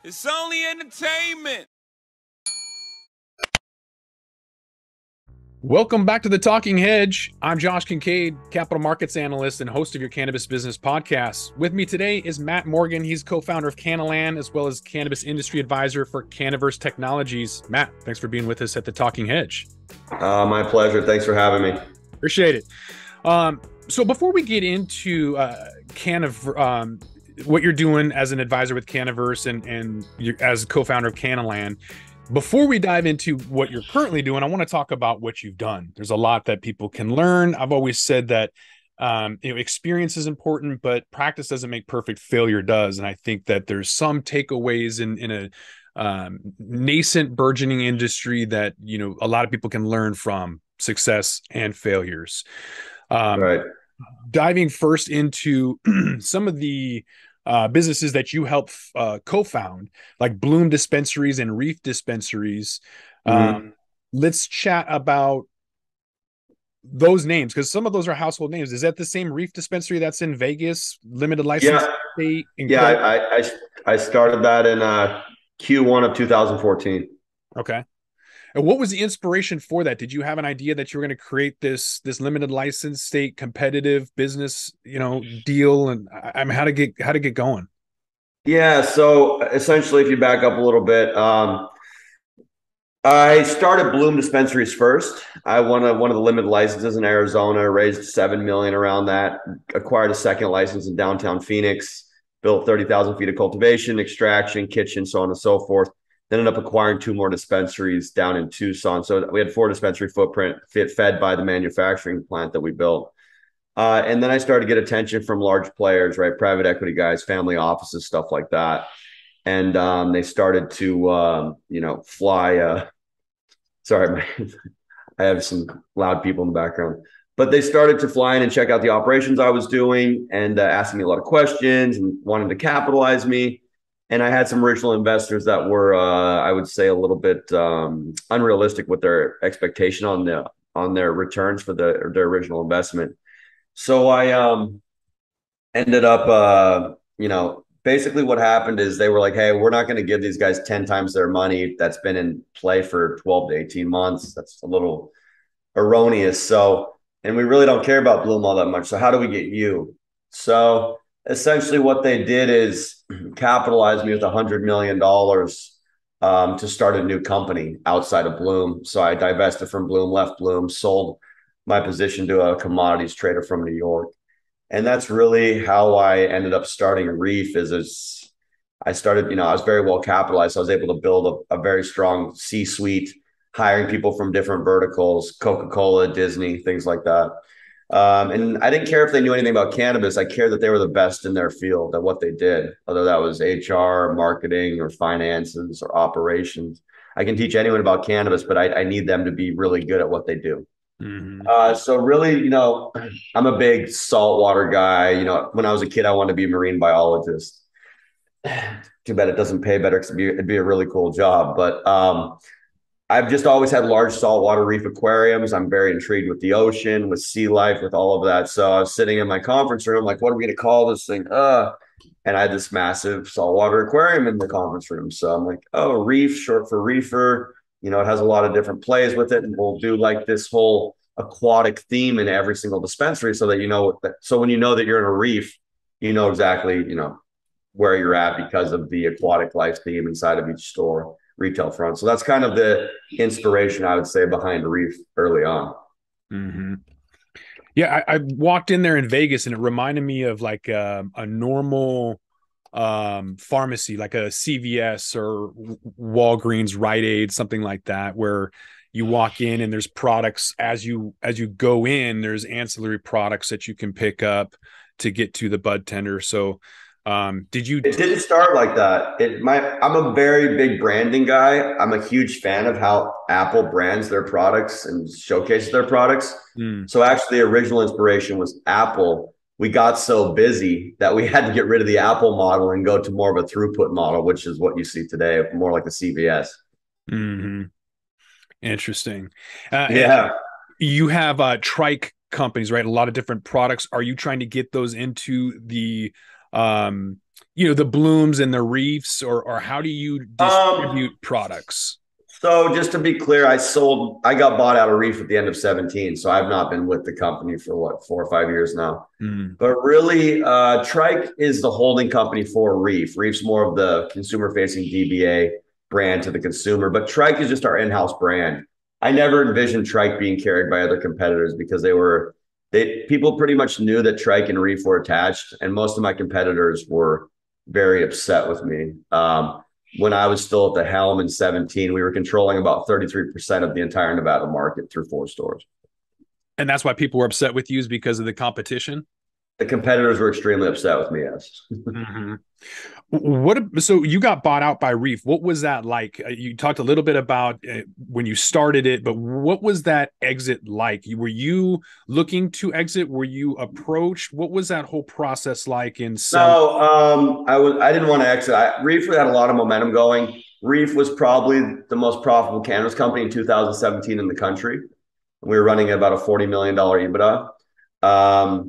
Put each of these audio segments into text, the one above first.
It's only entertainment. Welcome back to the Talking Hedge. I'm Josh Kincaid, capital markets analyst and host of your cannabis business podcast. With me today is Matt Morgan. He's co-founder of Cannaland as well as Cannabis Industry Advisor for Cannaverse Technologies. Matt, thanks for being with us at the Talking Hedge. My pleasure. Thanks for having me. Appreciate it. So before we get into what you're doing as an advisor with Cannaverse and as co-founder of Cannaland, before we dive into what you're currently doing, I want to talk about what you've done. There's a lot that people can learn. I've always said that experience is important, but practice doesn't make perfect. Failure does. And I think that there's some takeaways in a nascent, burgeoning industry that a lot of people can learn from success and failures. Right. Diving first into some of the businesses that you help co-found, like Bloom Dispensaries and Reef Dispensaries. Let's chat about those names, because some of those are household names. Is that the same Reef Dispensary that's in Vegas, limited license state? I started that in Q1 of 2014. Okay. And what was the inspiration for that? Did you have an idea that you were going to create this limited license state competitive business, deal? And I mean, how to get going? Yeah. So essentially, if you back up a little bit, I started Bloom Dispensaries first. I won one of the limited licenses in Arizona, raised $7 million around that, acquired a second license in downtown Phoenix, built 30,000 feet of cultivation, extraction, kitchen, so on and so forth. Then ended up acquiring 2 more dispensaries down in Tucson. So we had 4 dispensary footprint fed by the manufacturing plant that we built. And then I started to get attention from large players, right? Private equity guys, family offices, stuff like that. And they started to, fly. Sorry, I have some loud people in the background. But they started to fly in and check out the operations I was doing and asking me a lot of questions and wanting to capitalize me. And I had some original investors that were, I would say, a little bit unrealistic with their expectation on their returns for their original investment. So I ended up, basically what happened is they were like, "Hey, we're not going to give these guys 10 times their money that's been in play for 12 to 18 months. That's a little erroneous. So, and we really don't care about Bloom all that much. So how do we get you?" So essentially what they did is capitalize me with $100 million to start a new company outside of Bloom. So I divested from Bloom, left Bloom, sold my position to a commodities trader from New York. And that's really how I ended up starting Reef. I started, I was very well capitalized. So I was able to build a very strong C-suite, hiring people from different verticals, Coca-Cola, Disney, things like that. And I didn't care if they knew anything about cannabis. I cared that they were the best in their field at what they did, whether that was HR, marketing, or finances, or operations. I can teach anyone about cannabis, but I need them to be really good at what they do. So really, I'm a big saltwater guy. When I was a kid, I wanted to be a marine biologist. Too bad it doesn't pay better because it'd be a really cool job. But I've just always had large saltwater reef aquariums. I'm very intrigued with the ocean, with sea life, with all of that. So I was sitting in my conference room, like, what are we going to call this thing? And I had this massive saltwater aquarium in the conference room. So I'm like, oh, Reef, short for reefer. It has a lot of different plays with it. And we'll do like this whole aquatic theme in every single dispensary so that so when you know that you're in a reef, you know exactly, where you're at because of the aquatic life theme inside of each store retail front. So that's kind of the inspiration, I would say, behind Reef early on. Yeah, I walked in there in Vegas and it reminded me of like a normal pharmacy, like a CVS or Walgreens, Rite Aid, something like that, where you walk in and there's products as you go in, there's ancillary products that you can pick up to get to the bud tender. So it didn't start like that. I'm a very big branding guy. I'm a huge fan of how Apple brands their products and showcases their products. So actually the original inspiration was Apple. We got so busy that we had to get rid of the Apple model and go to more of a throughput model, which is what you see today, more like the CVS. Interesting. Yeah. You have Tryke companies, right? A lot of different products. Are you trying to get those into the The Blooms and the Reefs, or how do you Um, distribute products? so just to be clear, I got bought out of Reef at the end of 17. So I've not been with the company for what, 4 or 5 years now. Mm. But really, Tryke is the holding company for Reef. Reef's more of the consumer facing DBA brand to the consumer, but Tryke is just our in-house brand. I never envisioned Tryke being carried by other competitors because people pretty much knew that Tryke and Reef were attached, and most of my competitors were very upset with me. When I was still at the helm in 17, we were controlling about 33% of the entire Nevada market through 4 stores. And that's why people were upset with you, is because of the competition. The competitors were extremely upset with me. Yes. Mm-hmm. So you got bought out by Reef. What was that like? You talked a little bit about when you started it, but what was that exit like? Were you looking to exit? Were you approached? What was that whole process like in selling? No, I didn't want to exit. Reef had a lot of momentum going. Reef was probably the most profitable cannabis company in 2017 in the country. We were running at about a $40 million EBITDA.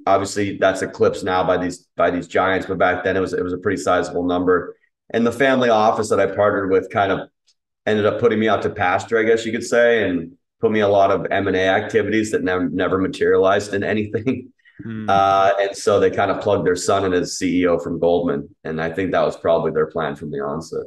Obviously, that's eclipsed now by these giants, but back then it was a pretty sizable number. And the family office that I partnered with kind of ended up putting me out to pasture, I guess you could say, and put me a lot of M&A activities that never materialized in anything. And so they kind of plugged their son in as CEO from Goldman, and I think that was probably their plan from the onset.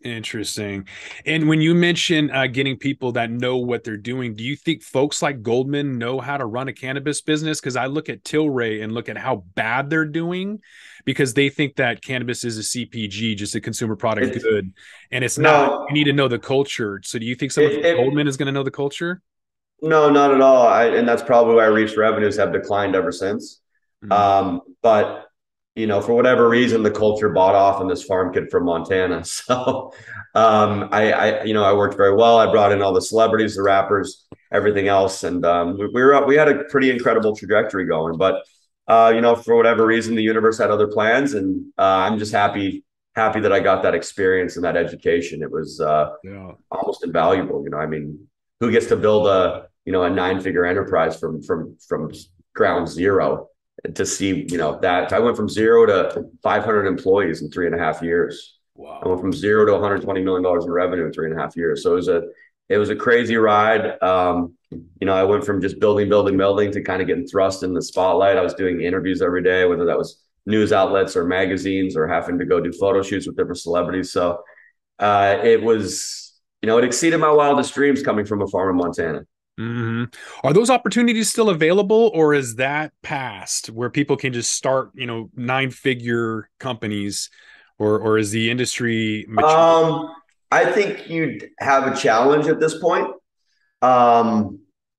Interesting. And when you mention getting people that know what they're doing, do you think folks like Goldman know how to run a cannabis business? Because I look at Tilray and look at how bad they're doing, because they think that cannabis is a CPG, just a consumer product good, and it's not. No, You need to know the culture. So do you think someone from Goldman is going to know the culture? no, not at all. And that's probably why Reef's revenues have declined ever since. But for whatever reason, the culture bought off on this farm kid from Montana. So I worked very well. I brought in all the celebrities, the rappers, everything else, and we had a pretty incredible trajectory going. But for whatever reason, the universe had other plans, and I'm just happy that I got that experience and that education. It was almost invaluable. I mean, who gets to build a 9-figure enterprise from ground zero? To see, that I went from 0 to 500 employees in 3.5 years. Wow. I went from 0 to $120 million in revenue in 3.5 years. So it was a crazy ride. I went from just building to kind of getting thrust in the spotlight. I was doing interviews every day, whether that was news outlets or magazines or having to go do photo shoots with different celebrities. So it was, it exceeded my wildest dreams coming from a farm in Montana. Mm-hmm. Are those opportunities still available, or is that past where people can just start, 9-figure companies, or is the industry mature? I think you'd have a challenge at this point.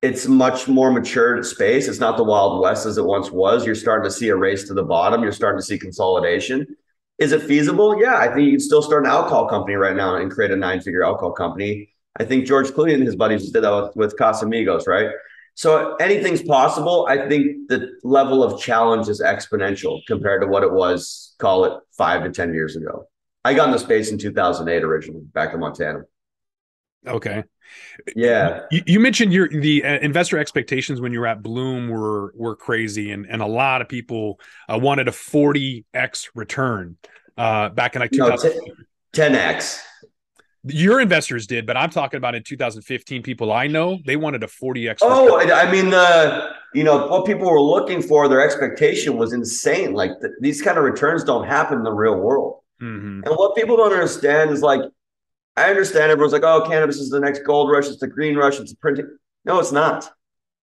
It's much more matured space. It's not the Wild West as it once was. You're starting to see a race to the bottom. You're starting to see consolidation. Is it feasible? Yeah, I think you can still start an alcohol company right now and create a 9-figure alcohol company. I think George Clooney and his buddies just did that with Casamigos, right? So anything's possible. I think the level of challenge is exponential compared to what it was, call it 5 to 10 years ago. I got in the space in 2008 originally, back in Montana. Okay. Yeah. You mentioned the investor expectations when you were at Bloom were crazy, and a lot of people wanted a 40x return back in like 2000. 10x. Your investors did, but I'm talking about in 2015, people I know, they wanted a 40x. Oh, I mean, what people were looking for, their expectation was insane. Like these kind of returns don't happen in the real world. Mm-hmm. And what people don't understand is like, I understand everyone's like, oh, cannabis is the next gold rush. It's the green rush. It's printing. No, it's not.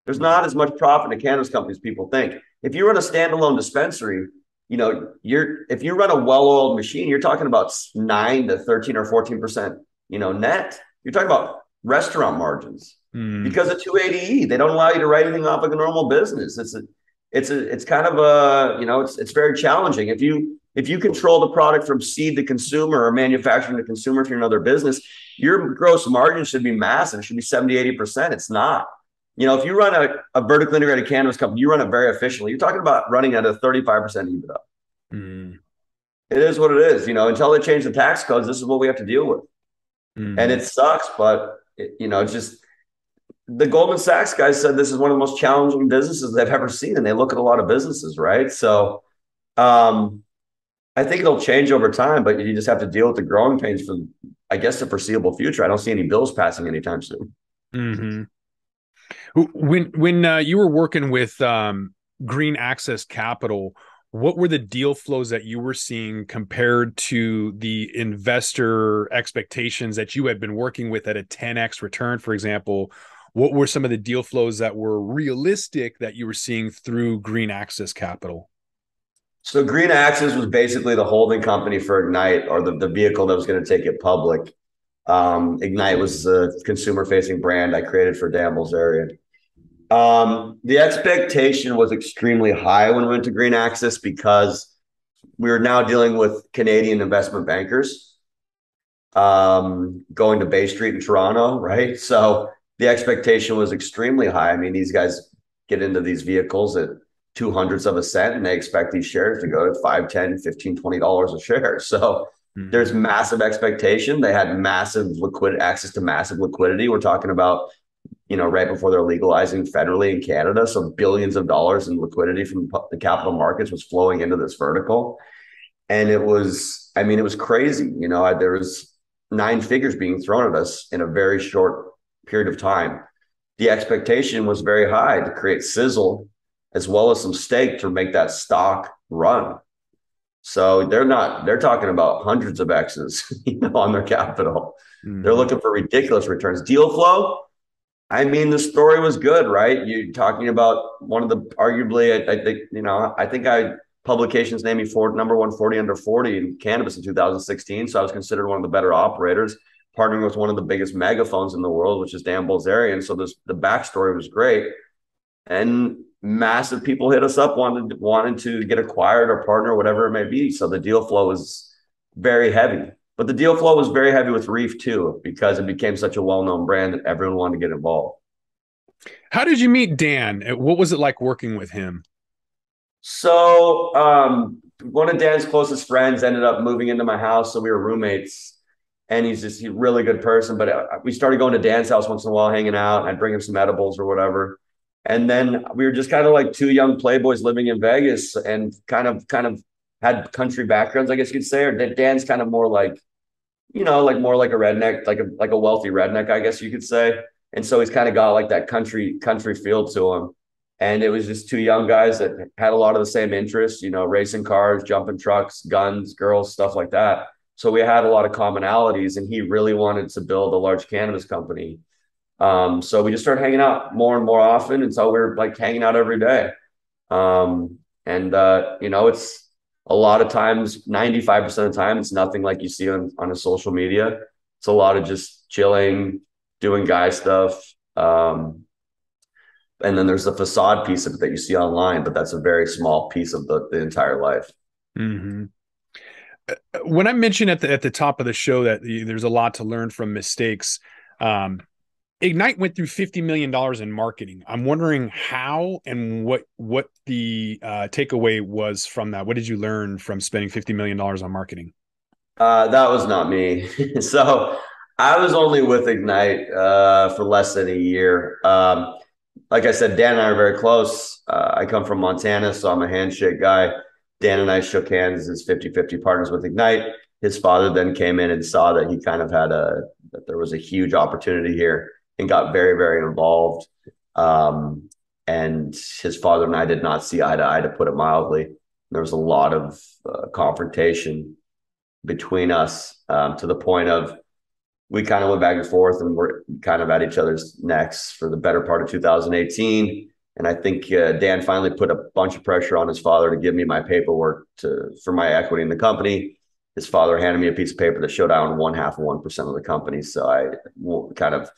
There's not as much profit in cannabis companies people think. If you run a standalone dispensary, if you run a well-oiled machine, you're talking about 9 to 13 or 14%, net. You're talking about restaurant margins because of 280E. They don't allow you to write anything off like a normal business. It's kind of it's very challenging. If you control the product from seed to consumer or manufacturing to consumer, if you're another business, your gross margin should be massive. It should be 70, 80%. It's not. If you run a vertically integrated cannabis company, you run it very efficiently. You're talking about running at a 35% EBITDA. It is what it is. Until they change the tax codes, this is what we have to deal with. And it sucks, but it's just the Goldman Sachs guys said this is one of the most challenging businesses they've ever seen. And they look at a lot of businesses, right? So I think it'll change over time, but you just have to deal with the growing pains for, I guess, the foreseeable future. I don't see any bills passing anytime soon. Mm-hmm. When you were working with Green Access Capital, what were the deal flows that you were seeing compared to the investor expectations that you had been working with at a 10x return, for example? What were some of the deal flows that were realistic that you were seeing through Green Access Capital? So Green Access was basically the holding company for Ignite, or the vehicle that was going to take it public. Ignite was a consumer-facing brand I created for Dan Bilzerian. The expectation was extremely high when we went to Green Access because we were now dealing with Canadian investment bankers going to Bay Street in Toronto, right? So the expectation was extremely high. I mean, these guys get into these vehicles at 200ths of a cent and they expect these shares to go to 5, 10, 15, $20 a share. So there's massive expectation. They had massive access to massive liquidity. We're talking about, right before they're legalizing federally in Canada. So billions of dollars in liquidity from the capital markets was flowing into this vertical. And it was crazy. There was 9 figures being thrown at us in a very short period of time. The expectation was very high to create sizzle as well as some stake to make that stock run. So they're talking about hundreds of X's, on their capital. They're looking for ridiculous returns. Deal flow, I mean, the story was good, right? You're talking about one of the arguably, I think publications named me number 140 under 40 in cannabis in 2016. So I was considered one of the better operators, partnering with one of the biggest megaphones in the world, which is Dan Bilzerian. So the backstory was great. And massive people hit us up wanting to get acquired or partner, whatever it may be. So the deal flow was very heavy. But the deal flow was very heavy with Reef too, because it became such a well-known brand that everyone wanted to get involved. How did you meet Dan? What was it like working with him? So one of Dan's closest friends ended up moving into my house. So we were roommates. And he's a really good person. But we started going to Dan's house once in a while, hanging out. And I'd bring him some edibles or whatever. And then we were just kind of like 2 young playboys living in Vegas and kind of had country backgrounds, I guess you could say. Or Dan's kind of more like, more like a redneck, like a wealthy redneck, I guess you could say. And so he's kind of got like that country feel to him. And it was just 2 young guys that had a lot of the same interests, racing cars, jumping trucks, guns, girls, stuff like that. So we had a lot of commonalities, and he really wanted to build a large cannabis company. So we just started hanging out more and more often. And so we're like hanging out every day. It's a lot of times, 95% of the time, it's nothing like you see on a social media. It's a lot of just chilling, doing guy stuff. And then there's the facade piece of it that you see online, but that's a very small piece of the entire life. Mm-hmm. When I mentioned at the top of the show that there's a lot to learn from mistakes, Ignite went through $50 million in marketing. I'm wondering how and what the takeaway was from that. What did you learn from spending $50 million on marketing? That was not me. So I was only with Ignite for less than a year. Like I said, Dan and I are very close. I come from Montana, so I'm a handshake guy. Dan and I shook hands as 50-50 partners with Ignite. His father then came in and saw that he kind of had that there was a huge opportunity here and got very, very involved. And his father and I did not see eye to eye, to put it mildly. There was a lot of confrontation between us to the point of we kind of went back and forth and we're kind of at each other's necks for the better part of 2018. And I think Dan finally put a bunch of pressure on his father to give me my paperwork for my equity in the company. His father handed me a piece of paper that showed I owned 0.5% of the company. So I kind of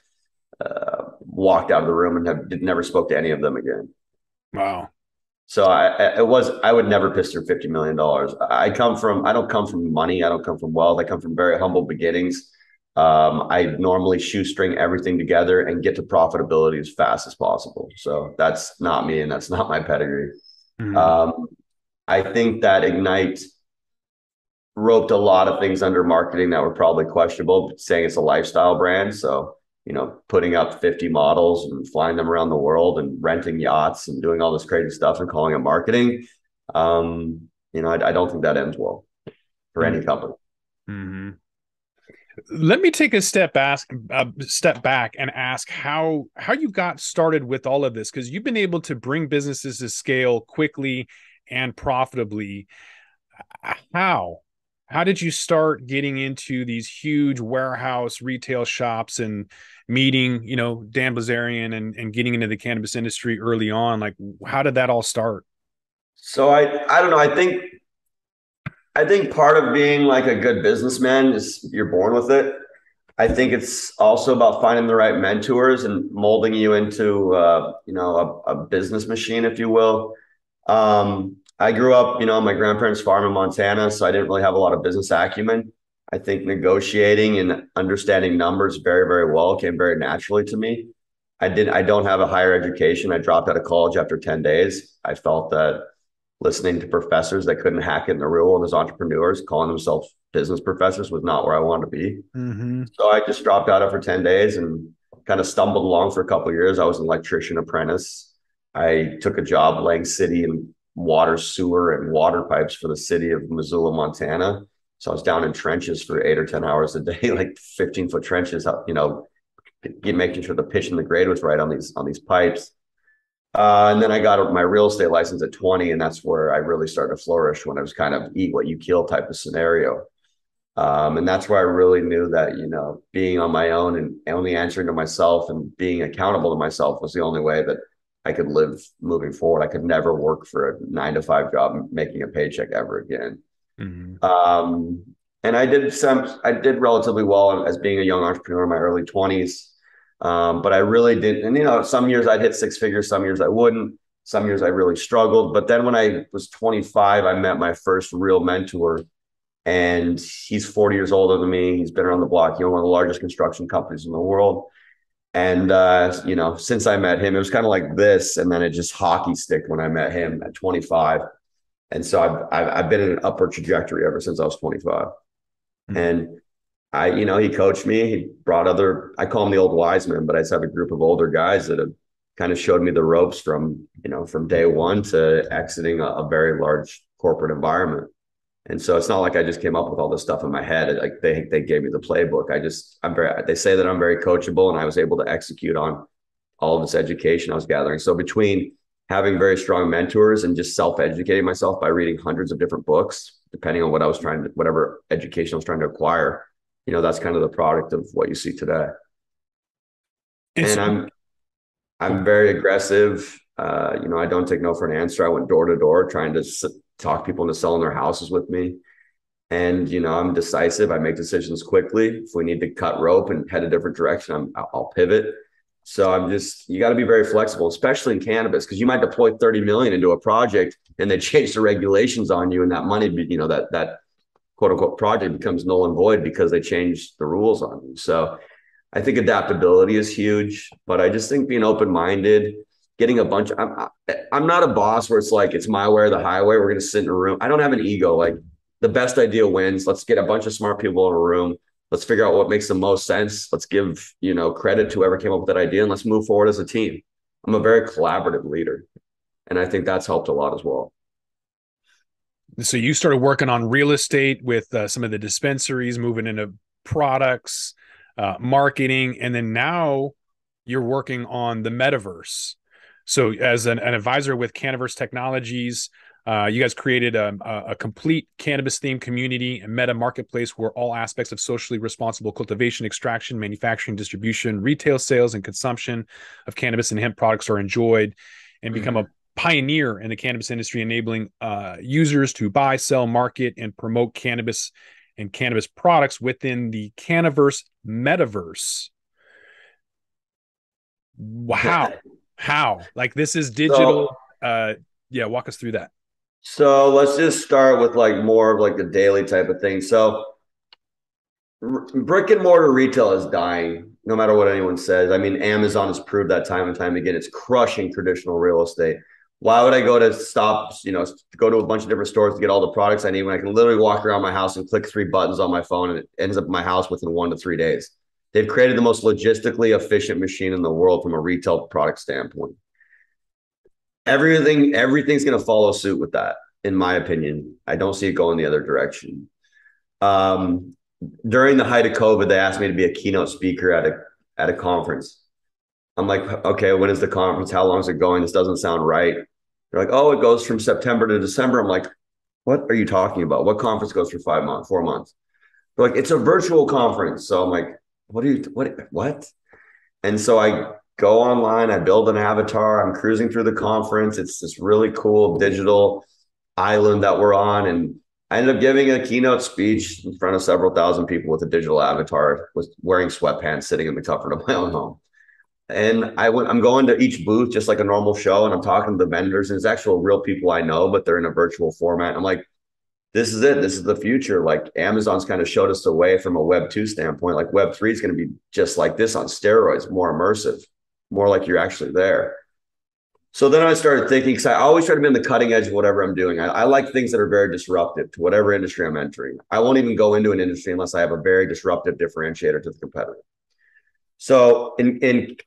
walked out of the room and never spoke to any of them again. Wow. So I would never piss through $50 million. I don't come from money. I don't come from wealth. I come from very humble beginnings. I normally shoestring everything together and get to profitability as fast as possible. So that's not me, and that's not my pedigree. Mm-hmm. I think that Ignite roped a lot of things under marketing that were probably questionable, saying it's a lifestyle brand. So, putting up 50 models and flying them around the world and renting yachts and doing all this crazy stuff and calling it marketing. I don't think that ends well. for any company. Mm-hmm. Let me take a step back and ask how you got started with all of this, because you've been able to bring businesses to scale quickly and profitably. How did you start getting into these huge warehouse retail shops and meeting, Dan Blazarian and getting into the cannabis industry early on? Like, how did that all start? So I don't know. I think part of being like a good businessman is you're born with it. I think it's also about finding the right mentors and molding you into, a business machine, if you will. I grew up, on my grandparents' farm in Montana, so I didn't really have a lot of business acumen. I think negotiating and understanding numbers very, very well came very naturally to me. I don't have a higher education. I dropped out of college after 10 days. I felt that listening to professors that couldn't hack it in the real world as entrepreneurs, calling themselves business professors, was not where I wanted to be. Mm-hmm. So I just dropped out after 10 days and kind of stumbled along for a couple of years. I was an electrician apprentice. I took a job laying city and water, sewer, and water pipes for the city of Missoula, Montana. So I was down in trenches for 8 or 10 hours a day, like 15-foot trenches, making sure the pitch and the grade was right on these pipes. And then I got my real estate license at 20, and that's where I really started to flourish, when I was kind of eat what you kill type of scenario. And that's where I really knew that, being on my own and only answering to myself and being accountable to myself was the only way that I could live moving forward. I could never work for a 9-to-5 job making a paycheck ever again. Mm-hmm. And I did relatively well as being a young entrepreneur in my early 20s. But I really didn't. And, some years I'd hit six figures, some years I wouldn't. Some years I really struggled. But then when I was 25, I met my first real mentor. And he's 40 years older than me. He's been around the block, one of the largest construction companies in the world. And, since I met him, it was kind of like this. And then it just hockey sticked when I met him at 25. And so I've been in an upward trajectory ever since I was 25. Mm-hmm. And he coached me. He brought I call them the old wise men, but I just have a group of older guys that have kind of showed me the ropes from day one to exiting a very large corporate environment. And so it's not like I just came up with all this stuff in my head. Like they gave me the playbook. They say that I'm very coachable, and I was able to execute on all of this education I was gathering. So between having very strong mentors and just self-educating myself by reading hundreds of different books, depending on whatever education I was trying to acquire, that's kind of the product of what you see today. And I'm very aggressive. I don't take no for an answer. I went door to door trying to talk people into selling their houses with me. And, I'm decisive. I make decisions quickly. If we need to cut rope and head a different direction, I'll pivot. So you got to be very flexible, especially in cannabis, because you might deploy 30 million into a project and they change the regulations on you, and that money, that quote unquote project becomes null and void because they changed the rules on you. So I think adaptability is huge, but I just think being open-minded, getting I'm not a boss where it's like, it's my way or the highway. We're going to sit in a room. I don't have an ego. Like, the best idea wins. Let's get a bunch of smart people in a room. Let's figure out what makes the most sense. Let's give, credit to whoever came up with that idea, and let's move forward as a team. I'm a very collaborative leader, and I think that's helped a lot as well. So you started working on real estate with some of the dispensaries, moving into products, marketing, and then now you're working on the metaverse. So as an advisor with Cannaverse Technologies, you guys created a complete cannabis-themed community and meta marketplace where all aspects of socially responsible cultivation, extraction, manufacturing, distribution, retail sales, and consumption of cannabis and hemp products are enjoyed, and become a pioneer in the cannabis industry, enabling users to buy, sell, market, and promote cannabis and cannabis products within the Cannaverse metaverse. Wow. How? Like, this is digital. Walk us through that. So let's just start with like more of like the daily type of thing. So brick and mortar retail is dying, no matter what anyone says. I mean, Amazon has proved that time and time again. It's crushing traditional real estate. Why would I go to go to a bunch of different stores to get all the products I need when I can literally walk around my house and click 3 buttons on my phone and it ends up in my house within 1 to 3 days? They've created the most logistically efficient machine in the world from a retail product standpoint. Everything's going to follow suit with that, in my opinion. I don't see it going the other direction. Um, During the height of COVID, they asked me to be a keynote speaker at a conference. I'm like, okay, when is the conference? How long is it going? This doesn't sound right. They're like, oh, it goes from September to December. I'm like, what are you talking about? What conference goes for 5 months, 4 months? They're like, it's a virtual conference. So I'm like, what? And so I go online, I build an avatar, I'm cruising through the conference. It's this really cool digital island that we're on. And I ended up giving a keynote speech in front of several thousand people with a digital avatar, was wearing sweatpants, sitting in the comfort of my own home. And I'm going to each booth just like a normal show, and I'm talking to the vendors, and it's actual real people I know, but they're in a virtual format. I'm like, this is it. This is the future. Like Amazon's kind of showed us the way from a Web 2 standpoint. Like Web 3 is going to be just like this on steroids, more immersive, more like you're actually there. So then I started thinking, because I always try to be on the cutting edge of whatever I'm doing. I like things that are very disruptive to whatever industry I'm entering. I won't even go into an industry unless I have a very disruptive differentiator to the competitor. So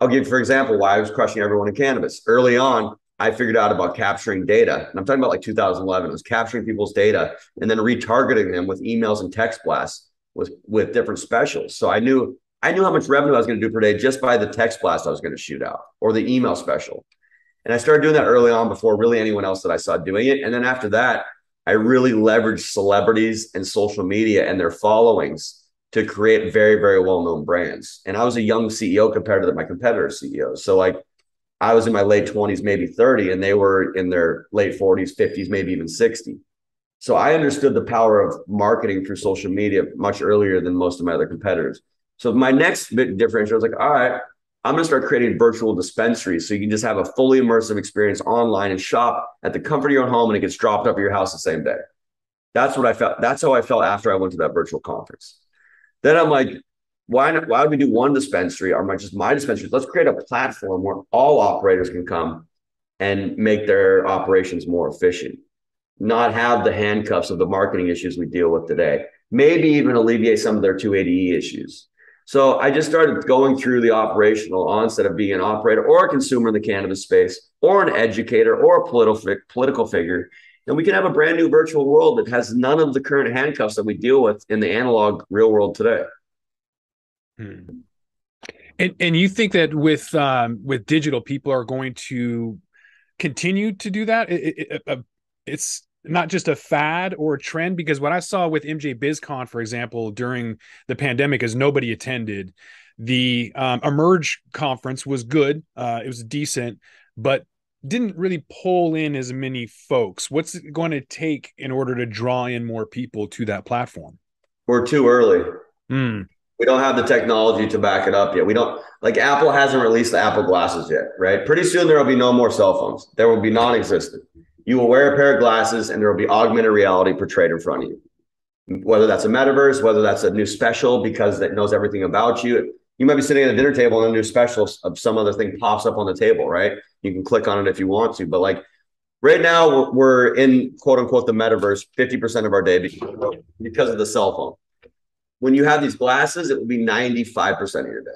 I'll give, for example, why I was crushing everyone in cannabis. Early on, I figured out about capturing data. And I'm talking about like 2011. It was capturing people's data and then retargeting them with emails and text blasts with different specials. So I knew how much revenue I was going to do per day just by the text blast I was going to shoot out or the email special. And I started doing that early on before really anyone else that I saw doing it. And then after that, I really leveraged celebrities and social media and their followings to create very, very well-known brands. And I was a young CEO compared to my competitor CEOs. So like I was in my late 20s, maybe 30, and they were in their late 40s, 50s, maybe even 60. So I understood the power of marketing through social media much earlier than most of my other competitors. So my next big differential was like, all right, I'm going to start creating virtual dispensaries so you can just have a fully immersive experience online and shop at the comfort of your own home, and it gets dropped up at your house the same day. That's what I felt. That's how I felt after I went to that virtual conference. Then I'm like, why would we do one dispensary or just my dispensary? Let's create a platform where all operators can come and make their operations more efficient, not have the handcuffs of the marketing issues we deal with today, maybe even alleviate some of their 280E issues. So I just started going through the operational onset of being an operator or a consumer in the cannabis space or an educator or a political figure. And we can have a brand new virtual world that has none of the current handcuffs that we deal with in the analog real world today. And you think that with digital, people are going to continue to do that? It's not just a fad or a trend, because what I saw with MJ BizCon, for example, during the pandemic is nobody attended. The Emerge conference was good. It was decent, but didn't really pull in as many folks. What's it going to take in order to draw in more people to that platform? We're too early. We don't have the technology to back it up yet. We don't, like Apple hasn't released the Apple glasses yet, right? Pretty soon there will be no more cell phones. There will be non-existent. You will wear a pair of glasses and there will be augmented reality portrayed in front of you. Whether that's a metaverse, whether that's a new special because it knows everything about you. You might be sitting at a dinner table and a new special of some other thing pops up on the table, right? You can click on it if you want to. But like right now, we're in quote unquote the metaverse 50% of our day because of the cell phone. When you have these glasses, it will be 95% of your day.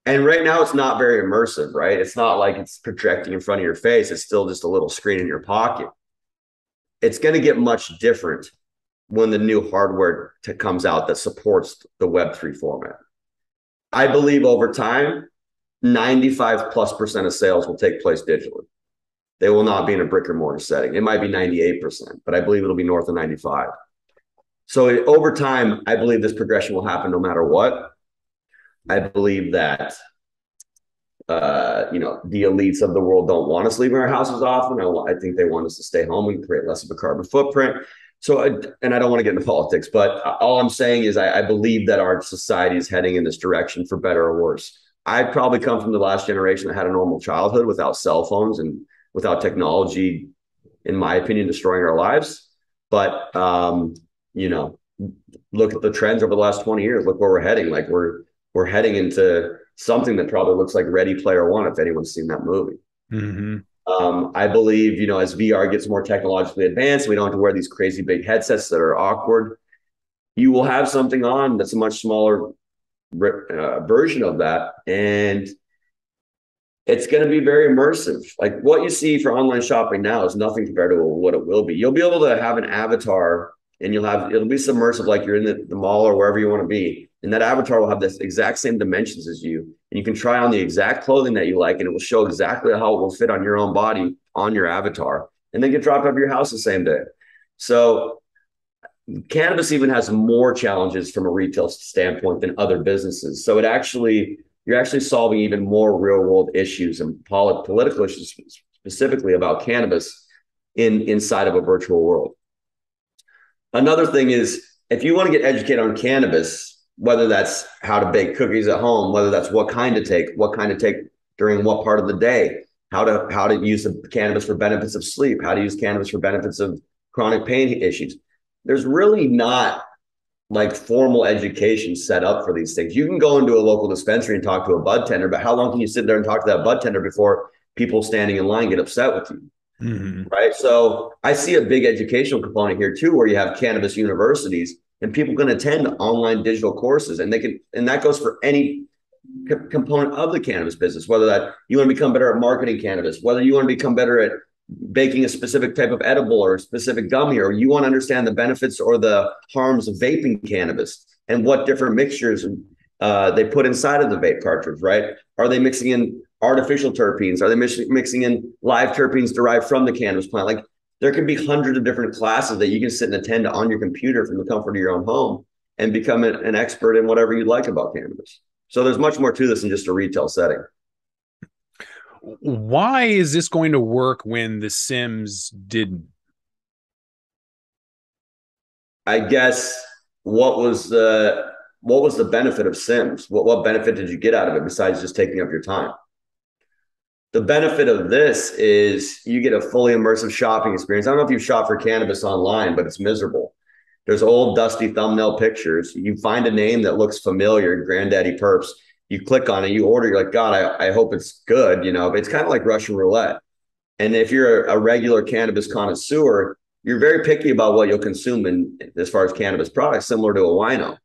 And right now it's not very immersive, right? It's not like it's projecting in front of your face. It's still just a little screen in your pocket. It's going to get much different when the new hardware comes out that supports the Web3 format. I believe over time, 95+% of sales will take place digitally. They will not be in a brick or mortar setting. It might be 98%, but I believe it'll be north of 95. So over time, I believe this progression will happen no matter what. I believe that, the elites of the world don't want us leaving our houses often. I think they want us to stay home and create less of a carbon footprint. So, and I don't want to get into politics, but all I'm saying is I believe that our society is heading in this direction for better or worse. I probably come from the last generation that had a normal childhood without cell phones and without technology, in my opinion, destroying our lives. But, look at the trends over the last 20 years. Look where we're heading. Like we're heading into something that probably looks like Ready Player One, if anyone's seen that movie. Mm-hmm. I believe, as VR gets more technologically advanced, we don't have to wear these crazy big headsets that are awkward. You will have something on that's a much smaller version of that. And it's going to be very immersive. Like what you see for online shopping now is nothing compared to what it will be. You'll be able to have an avatar and it'll be submersive like you're in the mall or wherever you want to be. And that avatar will have this exact same dimensions as you. And you can try on the exact clothing that you like, and it will show exactly how it will fit on your own body on your avatar, and then get dropped off your house the same day. So cannabis even has more challenges from a retail standpoint than other businesses. So you're actually solving even more real world issues and political issues specifically about cannabis inside of a virtual world. Another thing is, if you want to get educated on cannabis, whether that's how to bake cookies at home, whether that's what kind to take during what part of the day, how to use the cannabis for benefits of sleep, how to use cannabis for benefits of chronic pain issues. There's really not like formal education set up for these things. You can go into a local dispensary and talk to a bud tender, but how long can you sit there and talk to that bud tender before people standing in line get upset with you? Mm-hmm. Right. So I see a big educational component here too, where you have cannabis universities and people can attend online digital courses, and that goes for any component of the cannabis business, whether that you want to become better at marketing cannabis, whether you want to become better at baking a specific type of edible or a specific gummy, or you want to understand the benefits or the harms of vaping cannabis and what different mixtures they put inside of the vape cartridge, right? Are they mixing in artificial terpenes? Are they mixing in live terpenes derived from the cannabis plant? Like, there can be hundreds of different classes that you can sit and attend on your computer from the comfort of your own home and become an expert in whatever you like about cannabis. So there's much more to this than just a retail setting. Why is this going to work when the Sims didn't? I guess what was the benefit of Sims? What benefit did you get out of it besides just taking up your time? The benefit of this is you get a fully immersive shopping experience. I don't know if you've shopped for cannabis online, but it's miserable. There's old dusty thumbnail pictures. You find a name that looks familiar, Granddaddy Perps. You click on it, you order, you're like, God, I hope it's good. It's kind of like Russian roulette. And if you're a regular cannabis connoisseur, you're very picky about what you'll consume as far as cannabis products, similar to a wino.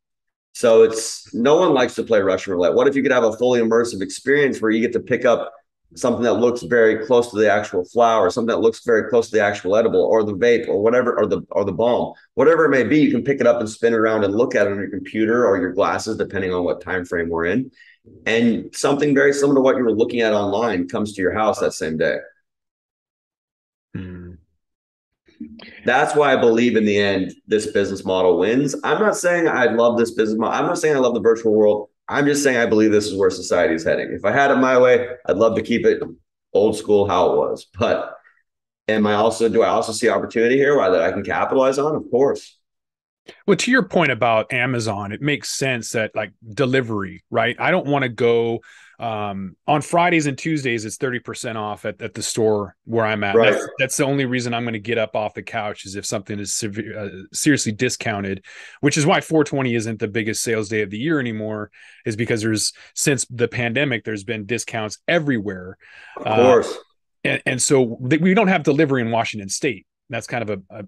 So no one likes to play Russian roulette. What if you could have a fully immersive experience where you get to pick up something that looks very close to the actual flower, something that looks very close to the actual edible, or the vape, or whatever, or the balm, whatever it may be? You can pick it up and spin it around and look at it on your computer or your glasses, depending on what time frame we're in. And something very similar to what you were looking at online comes to your house that same day. Mm. That's why I believe in the end, this business model wins. I'm not saying I love this business model. I'm not saying I love the virtual world. I'm just saying I believe this is where society is heading. If I had it my way, I'd love to keep it old school how it was. But do I also see opportunity here that I can capitalize on? Of course. Well, to your point about Amazon, it makes sense that, like, delivery, right? I don't want to go on Fridays and Tuesdays. It's 30% off at the store where I'm at. Right. That's the only reason I'm going to get up off the couch, is if something is seriously discounted, which is why 420 isn't the biggest sales day of the year anymore, is because since the pandemic, there's been discounts everywhere. Of course. And so we don't have delivery in Washington State. That's kind of a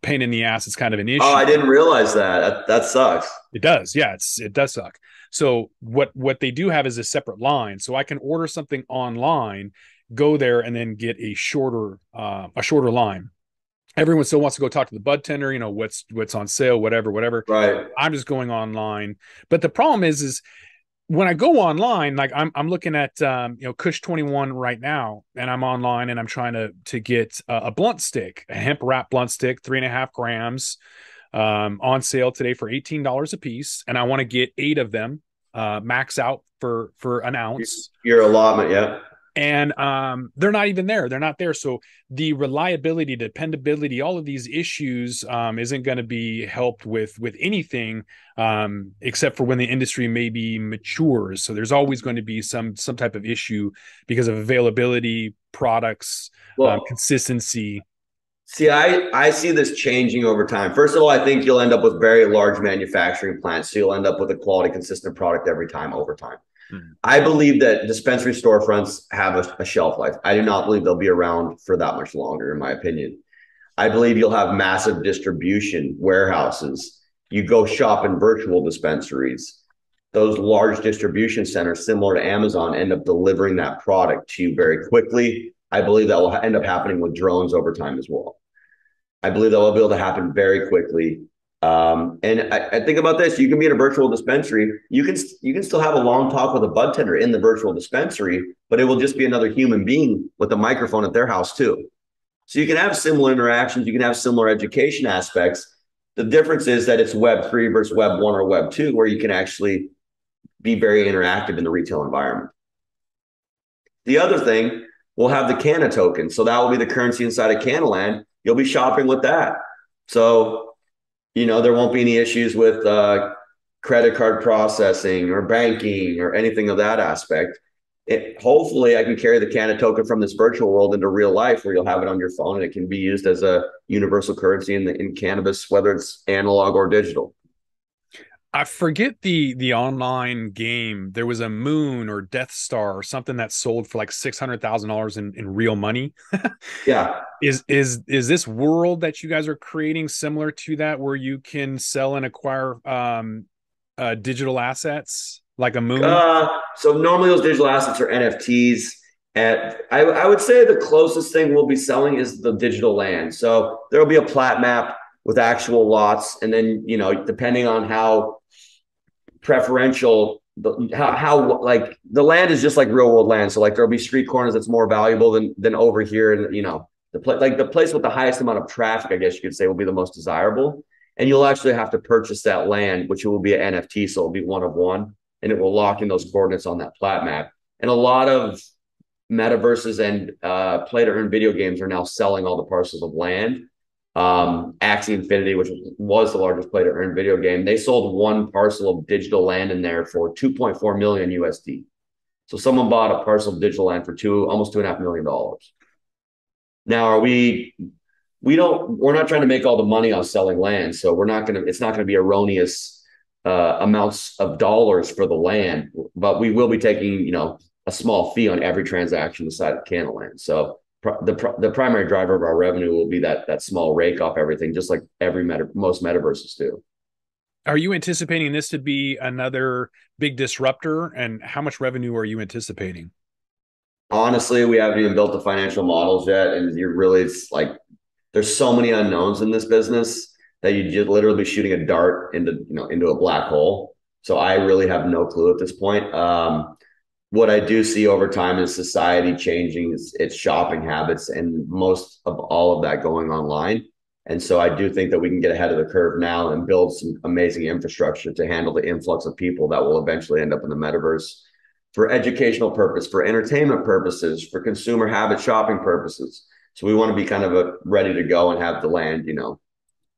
pain in the ass. It's kind of an issue. Oh, I didn't realize that. That sucks. It does. Yeah, it does suck. So what they do have is a separate line. So I can order something online, go there, and then get a shorter line. Everyone still wants to go talk to the bud tender, what's on sale, whatever. Right. I'm just going online. But the problem is when I go online, like I'm looking at Kush 21 right now, and I'm online and I'm trying to get a blunt stick, a hemp wrap blunt stick, 3.5 grams, on sale today for $18 a piece, and I want to get 8 of them, max out for an ounce. Your allotment, yeah. And they're not even there. They're not there. So the reliability, dependability, all of these issues isn't going to be helped with anything except for when the industry maybe matures. So there's always going to be some type of issue because of availability, products, consistency. See, I see this changing over time. First of all, I think you'll end up with very large manufacturing plants. So you'll end up with a quality, consistent product every time over time. I believe that dispensary storefronts have a shelf life. I do not believe they'll be around for that much longer, in my opinion. I believe you'll have massive distribution warehouses. You go shop in virtual dispensaries. Those large distribution centers, similar to Amazon, end up delivering that product to you very quickly. I believe that will end up happening with drones over time as well. I believe that will be able to happen very quickly. And I think about this: you can be in a virtual dispensary. You can still have a long talk with a bud tender in the virtual dispensary, but it will just be another human being with a microphone at their house too. So you can have similar interactions. You can have similar education aspects. The difference is that it's Web 3 versus Web 1 or Web 2, where you can actually be very interactive in the retail environment. The other thing, we'll have the Canna token. So that will be the currency inside of Cannaland. You'll be shopping with that. So, there won't be any issues with credit card processing or banking or anything of that aspect. Hopefully, I can carry the Canna token from this virtual world into real life where you'll have it on your phone and it can be used as a universal currency in cannabis, whether it's analog or digital. I forget the online game. There was a Moon or Death Star or something that sold for like $600,000 in real money. Yeah. Is this world that you guys are creating similar to that, where you can sell and acquire digital assets like a Moon? So normally those digital assets are NFTs. And I would say the closest thing we'll be selling is the digital land. So there'll be a plat map with actual lots. And then, depending on how preferential, how like the land is just like real world land. So like there'll be street corners that's more valuable than over here. And, the place with the highest amount of traffic, I guess you could say, will be the most desirable. And you'll actually have to purchase that land, which will be an NFT. So it'll be one of one, and it will lock in those coordinates on that plat map. And a lot of metaverses and play to earn video games are now selling all the parcels of land. Axie Infinity, which was the largest play to earn video game, they sold one parcel of digital land in there for 2.4 million USD. So someone bought a parcel of digital land for almost $2.5 million. Now, we're not trying to make all the money on selling land. So it's not going to be erroneous amounts of dollars for the land, but we will be taking, a small fee on every transaction inside of Cannaland. So the primary driver of our revenue will be that small rake off everything, just like most metaverses do. Are you anticipating this to be another big disruptor, and how much revenue are you anticipating? Honestly, we haven't even built the financial models yet, and it's like there's so many unknowns in this business that you just literally be shooting a dart into a black hole. So I really have no clue at this point. What I do see over time is society changing its shopping habits, and most of all of that going online. And so I do think that we can get ahead of the curve now and build some amazing infrastructure to handle the influx of people that will eventually end up in the metaverse for educational purpose, for entertainment purposes, for consumer habit shopping purposes. So we want to be kind of ready to go and have the land,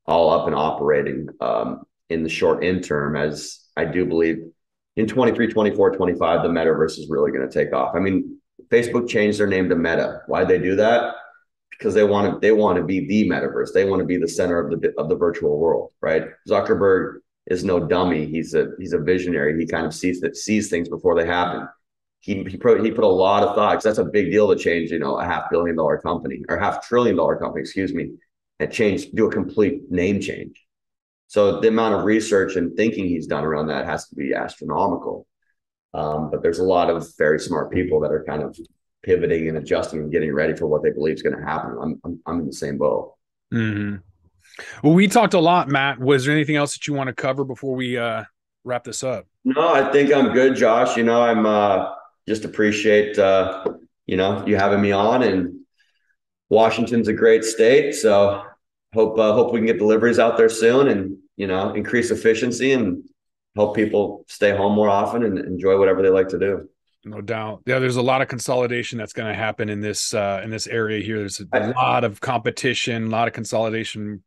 all up and operating in the short end term, as I do believe in 23, 24, 25, the metaverse is really going to take off. I mean, Facebook changed their name to Meta. Why'd they do that? Because they want to be the metaverse. They want to be the center of the virtual world, right? Zuckerberg is no dummy. He's a visionary. He kind of sees things before they happen. He put a lot of thought, because that's a big deal to change, a $500 million company or $500 billion company, excuse me, and do a complete name change. So the amount of research and thinking he's done around that has to be astronomical. But there's a lot of very smart people that are kind of pivoting and adjusting and getting ready for what they believe is going to happen. I'm in the same boat. Mm-hmm. Well, we talked a lot, Matt. Was there anything else that you want to cover before we wrap this up? No, I think I'm good, Josh. I'm just appreciate you having me on, and Washington's a great state. So hope we can get deliveries out there soon, and increase efficiency, and help people stay home more often and enjoy whatever they like to do. No doubt. Yeah, there's a lot of consolidation that's going to happen in this area here. There's a lot of competition, a lot of consolidation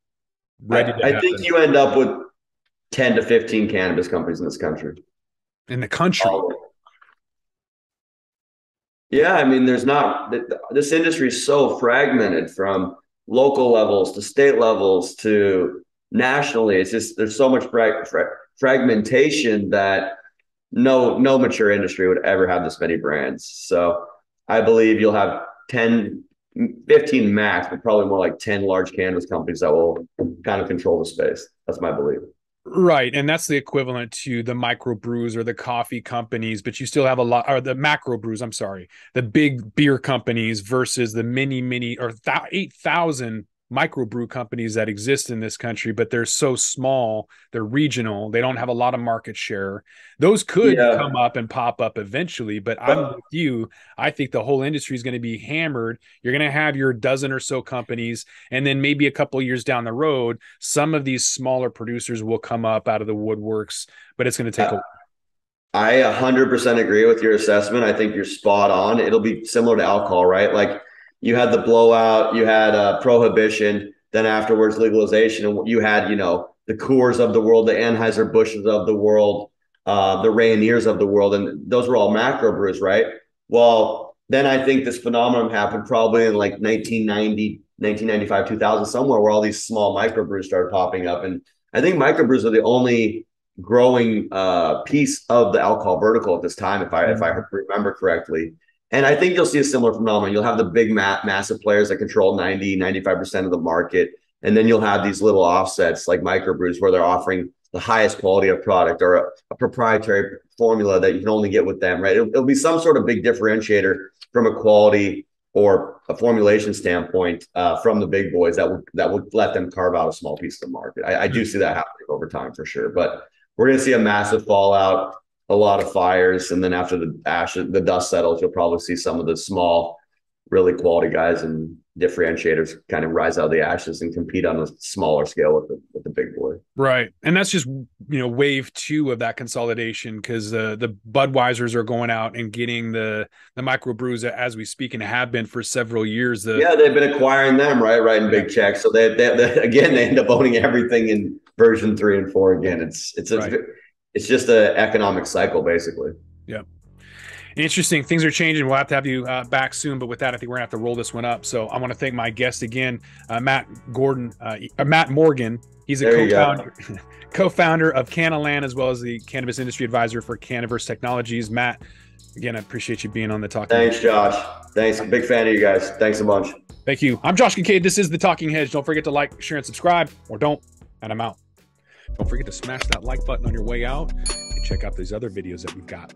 ready to happen. I think you end up with 10 to 15 cannabis companies in this country. In the country. Yeah, I mean, this industry is so fragmented from local levels to state levels to nationally. It's just there's so much fragmentation that no mature industry would ever have this many brands. So I believe you'll have 10, 15 max, but probably more like 10 large cannabis companies that will kind of control the space. That's my belief. Right. And that's the equivalent to the micro brews or the coffee companies, but you still have a lot, or the macro brews, I'm sorry, the big beer companies versus the mini or 8,000 microbrew companies that exist in this country, but they're so small, they're regional, they don't have a lot of market share. Those could come up and pop up eventually, but I'm with you. I think the whole industry is going to be hammered. You're going to have your dozen or so companies, and then maybe a couple of years down the road, some of these smaller producers will come up out of the woodworks, but it's going to take a while. I 100% agree with your assessment. I think you're spot on. It'll be similar to alcohol, right? Like you had the blowout, you had prohibition, then afterwards legalization, and you had, you know, the Coors of the world, the Anheuser-Busch's of the world, the Rainiers of the world, and those were all macro brews, right? Well, then I think this phenomenon happened probably in like 1990, 1995, 2000, somewhere where all these small microbrews started popping up. And I think microbrews are the only growing piece of the alcohol vertical at this time, if I remember correctly. And I think you'll see a similar phenomenon. You'll have the big massive players that control 95% of the market. And then you'll have these little offsets like microbrews where they're offering the highest quality of product or a proprietary formula that you can only get with them, right? It'll be some sort of big differentiator from a quality or a formulation standpoint from the big boys that will let them carve out a small piece of the market. I do see that happening over time for sure. But we're going to see a massive fallout, a lot of fires, and then after the dust settles, you'll probably see some of the small, really quality guys and differentiators kind of rise out of the ashes and compete on a smaller scale with the big boy. Right, and that's just, you know, wave 2 of that consolidation, because the Budweisers are going out and getting the microbrews as we speak and have been for several years. They've been acquiring them, right, writing big checks. So they end up owning everything in version 3 and 4 again. It's just an economic cycle, basically. Yeah. Interesting. Things are changing. We'll have to have you back soon. But with that, I think we're going to have to roll this one up. So I want to thank my guest again, Matt Morgan. He's a co-founder of Cannaland, as well as the Cannabis Industry Advisor for Cannaverse Technologies. Matt, again, I appreciate you being on the Talking Thanks, Josh. Thanks. Big fan of you guys. Thanks a bunch. Thank you. I'm Josh Kincaid. This is the Talking Hedge. Don't forget to like, share, and subscribe, or don't, and I'm out. Don't forget to smash that like button on your way out and check out these other videos that we've got.